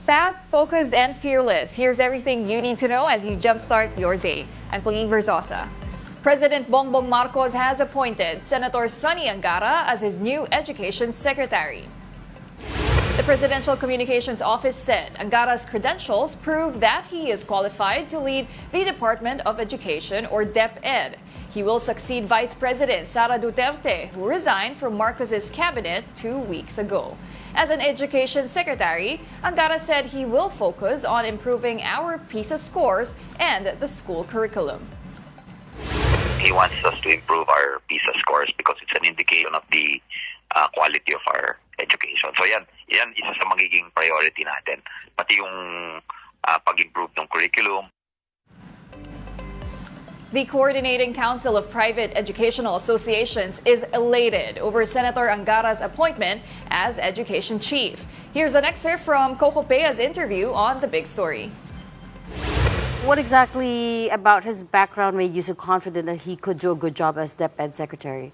Fast, focused, and fearless. Here's everything you need to know as you jumpstart your day. I'm Pauline Verzosa. President Bongbong Marcos has appointed Senator Sonny Angara as his new Education Secretary. The Presidential Communications Office said Angara's credentials prove that he is qualified to lead the Department of Education, or DepEd. He will succeed Vice President Sara Duterte, who resigned from Marcos's cabinet 2 weeks ago. As an education secretary, Angara said he will focus on improving our PISA scores and the school curriculum. He wants us to improve our PISA scores because it's an indication of the quality of our education. So yan isa sa magiging priority natin. Pati yung pag-improve ng curriculum. The Coordinating Council of Private Educational Associations is elated over Senator Angara's appointment as Education Chief. Here's an excerpt from Coco Pea's interview on The Big Story. What exactly about his background made you so confident that he could do a good job as DepEd Secretary?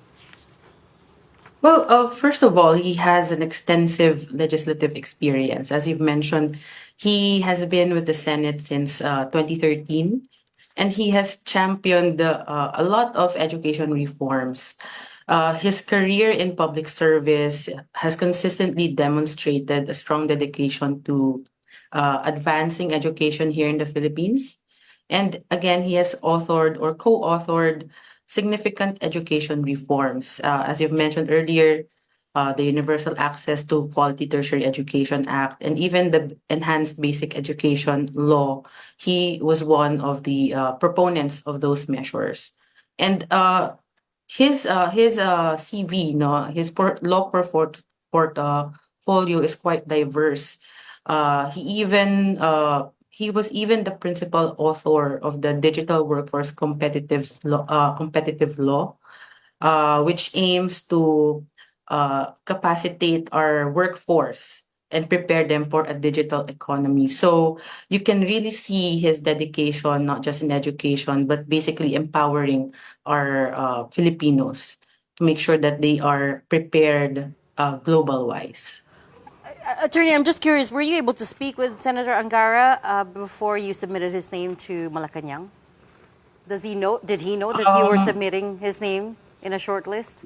Well, first of all, he has an extensive legislative experience. As you've mentioned, he has been with the Senate since 2013, and he has championed a lot of education reforms. His career in public service has consistently demonstrated a strong dedication to advancing education here in the Philippines. And again, he has authored or co-authored significant education reforms. As you've mentioned earlier, the Universal Access to Quality Tertiary Education Act, and even the Enhanced Basic Education Law. He was one of the proponents of those measures. And his CV, law portfolio is quite diverse. He was even the principal author of the Digital Workforce Competitive Law, which aims to capacitate our workforce and prepare them for a digital economy. So you can really see his dedication, not just in education, but basically empowering our Filipinos to make sure that they are prepared global-wise. Attorney, I'm just curious, were you able to speak with Senator Angara before you submitted his name to Malacanang? Did he know that you were submitting his name in a short list?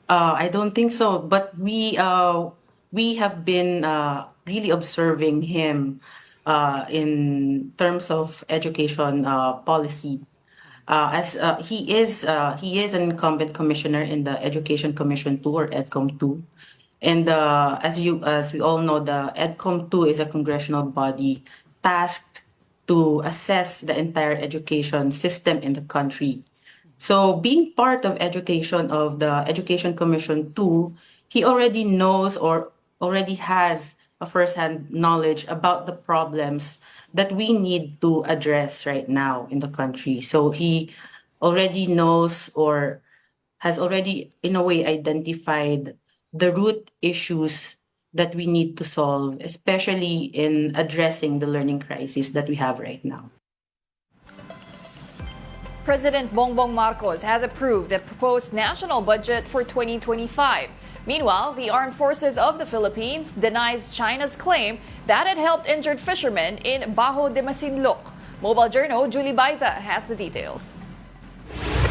I don't think so, but we have been really observing him in terms of education policy. As he is an incumbent commissioner in the Education Commission 2, or EDCOM 2. And as we all know, the EDCOM 2 is a congressional body tasked to assess the entire education system in the country. So being part of the Education Commission 2, he already knows or already has a first-hand knowledge about the problems that we need to address right now in the country. So he already knows or has already, in a way, identified the root issues that we need to solve, especially in addressing the learning crisis that we have right now. President Bongbong Marcos has approved the proposed national budget for 2025. Meanwhile, the Armed Forces of the Philippines denies China's claim that it helped injured fishermen in Bajo de Masinloc. Mobile Journal Julie Baiza has the details.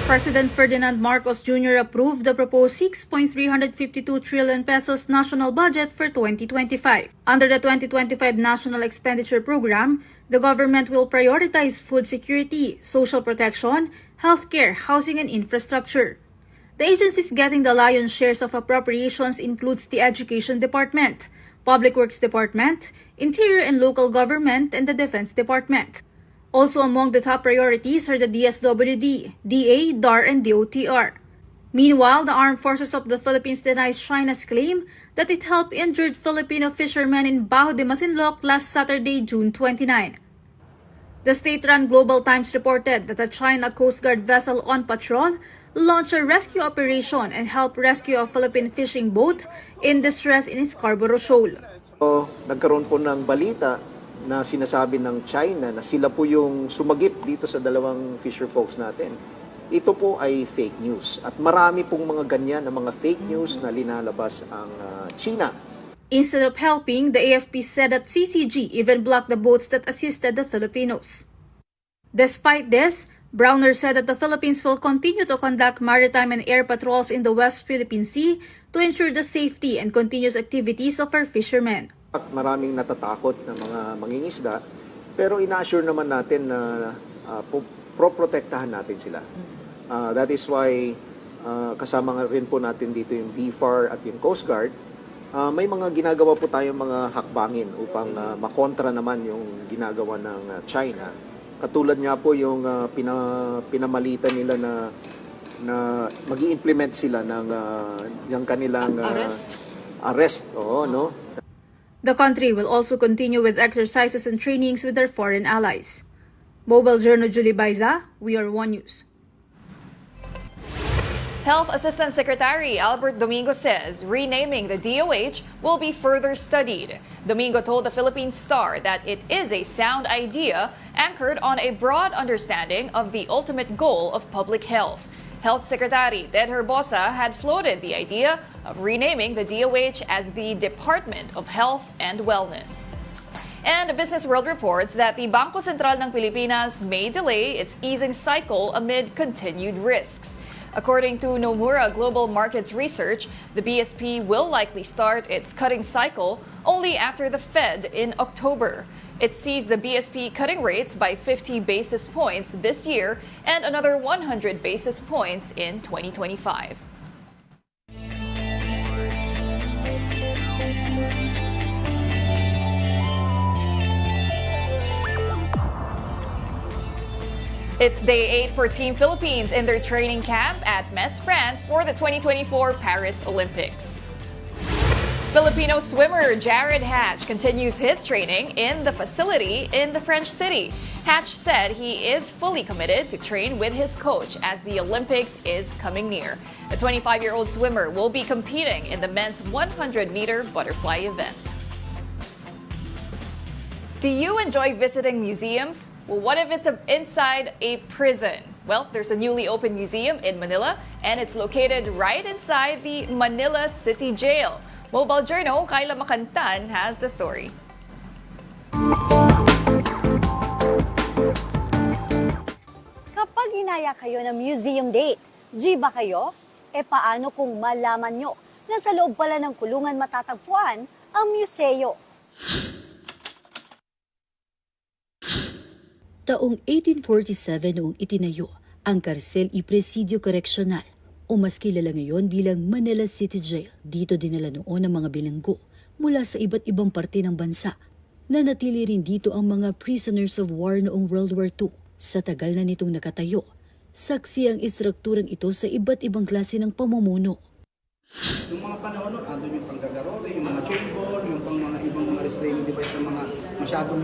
President Ferdinand Marcos Jr. approved the proposed 6.352 trillion pesos national budget for 2025. Under the 2025 National Expenditure Program, the government will prioritize food security, social protection, healthcare, housing, and infrastructure. The agencies getting the lion's shares of appropriations includes the Education Department, Public Works Department, Interior and Local Government, and the Defense Department. Also among the top priorities are the DSWD, DA, DAR, and DOTR. Meanwhile, the Armed Forces of the Philippines denies China's claim that it helped injured Filipino fishermen in Bajo de Masinloc last Saturday, June 29. The state-run Global Times reported that a China Coast Guard vessel on patrol launched a rescue operation and helped rescue a Philippine fishing boat in distress in Scarborough Shoal. Nagkaroon po ng balita na sinasabi ng China na sila po yung sumagip dito sa dalawang fisher folks natin. Ito po ay fake news. At marami pong mga ganyan na mga fake news na linalabas ang China. Instead of helping, the AFP said that CCG even blocked the boats that assisted the Filipinos. Despite this, Browner said that the Philippines will continue to conduct maritime and air patrols in the West Philippine Sea to ensure the safety and continuous activities of our fishermen. Maraming natatakot na mga mangingisda, pero ina-assure naman natin na pro-protektahan natin sila. That is why kasama rin po natin dito yung BFAR at yung Coast Guard. May mga ginagawa po tayong mga hakbangin upang makontra naman yung ginagawa ng China. Katulad nga po yung pinamalitan nila na mag-i-implement sila ng yung kanilang arrest. Oo, no? The country will also continue with exercises and trainings with their foreign allies. Mobile Journal Julie Baiza, We Are One News. Health Assistant Secretary Albert Domingo says renaming the DOH will be further studied. Domingo told the Philippine Star that it is a sound idea anchored on a broad understanding of the ultimate goal of public health. Health Secretary Ted Herbosa had floated the idea of renaming the DOH as the Department of Health and Wellness. And Business World reports that the Bangko Sentral ng Pilipinas may delay its easing cycle amid continued risks. According to Nomura Global Markets Research, the BSP will likely start its cutting cycle only after the Fed in October. It sees the BSP cutting rates by 50 basis points this year and another 100 basis points in 2025. It's day 8 for Team Philippines in their training camp at Metz, France for the 2024 Paris Olympics. Filipino swimmer Jared Hatch continues his training in the facility in the French city. Hatch said he is fully committed to train with his coach as the Olympics is coming near. The 25-year-old swimmer will be competing in the men's 100-meter butterfly event. Do you enjoy visiting museums? Well, what if it's inside a prison? Well, there's a newly opened museum in Manila, and it's located right inside the Manila City Jail. Mobile Journal, Kyla Makantan has the story. Kapag inaya kayo ng museum date, G ba kayo? E paano kung malaman nyo na sa loob pala ng kulungan matatagpuan ang museo? Taong 1847 noong itinayo ang Karsel y Presidio Koreksyonal o mas kilala ngayon bilang Manila City Jail. Dito dinala noon ang mga bilanggo mula sa iba't ibang parte ng bansa. Nanatili rin dito ang mga prisoners of war noong World War II. Sa tagal na nitong nakatayo, saksi ang istrukturang ito sa iba't ibang klase ng pamumuno. Yung mga panahon nun, andun yung panggagarole, yung mga chain ball, yung pang mga ibang mga restraining device na mga masyadong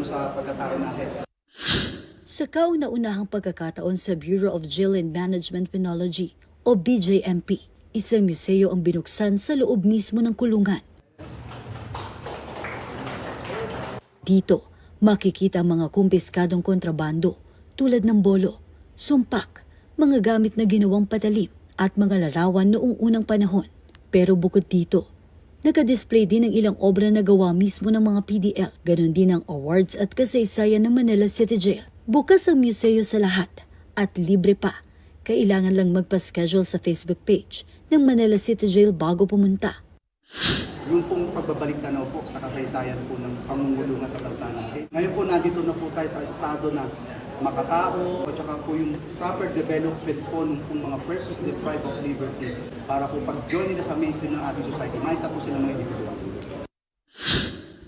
sa pagkatao natin. Sa kauna-unahang pagkakataon sa Bureau of Jail and Management Penology o BJMP, isang museo ang binuksan sa loob mismo ng kulungan. Dito, makikita ang mga kumpiskadong kontrabando tulad ng bolo, sumpak, mga gamit na ginawang patalim at mga larawan noong unang panahon. Pero bukod dito, nakadisplay din ang ilang obra na gawa mismo ng mga PDL. Ganon din ang awards at kasaysayan ng Manila City Jail. Bukas ang museo sa lahat at libre pa. Kailangan lang magpa-schedule sa Facebook page ng Manila City Jail bago pumunta. Yung pong pagbabalik tanaw po sa kasaysayan po ng pangungulungan sa bansa natin. Ngayon po nandito na po tayo sa estado na makatao at saka po yung proper development po ng mga persons deprived of liberty para po pag-join nila sa mainstream ng ating society, makita po sila mga individual.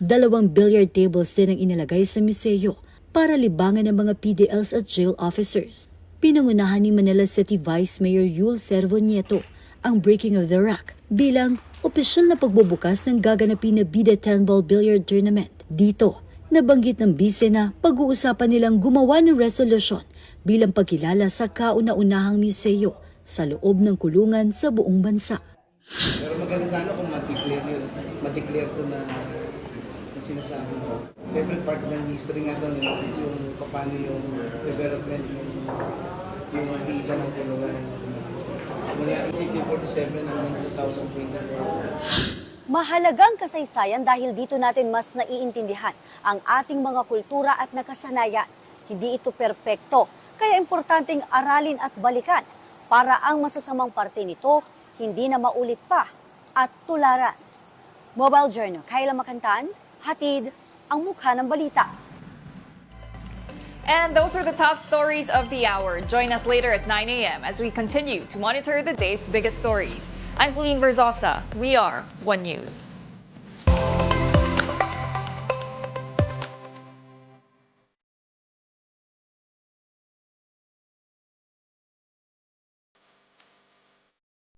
2 billiard tables din ang inilagay sa museo para libangan ng mga PDLs at jail officers. Pinangunahan ni Manila City Vice Mayor Yul Servo Nieto ang Breaking of the Rack bilang opisyal na pagbubukas ng gaganapin na Bida 10-ball billiard tournament. Dito, nabanggit ng bise na pag-uusapan nilang gumawa ng resolution bilang pagkilala sa kauna-unahang museo sa loob ng kulungan sa buong bansa. Pero maganda sana kung ma-declare ito na sinasabi mo. Siyempre part ng history nga doon yung paano yung development yung vida ng kulungan. Mula 1847 hanggang 2024. Mahalagang kasaysayan dahil dito natin mas naiintindihan ang ating mga kultura at nakasanayan. Hindi ito perpekto, kaya importanteng aralin at balikan para ang masasamang parte nito hindi na maulit pa at tularan. Mobile Journal, Kayla Makantan, hatid ang mukha ng balita. And those are the top stories of the hour. Join us later at 9 a.m. as we continue to monitor the day's biggest stories. I'm Pauline Verzosa. We are One News.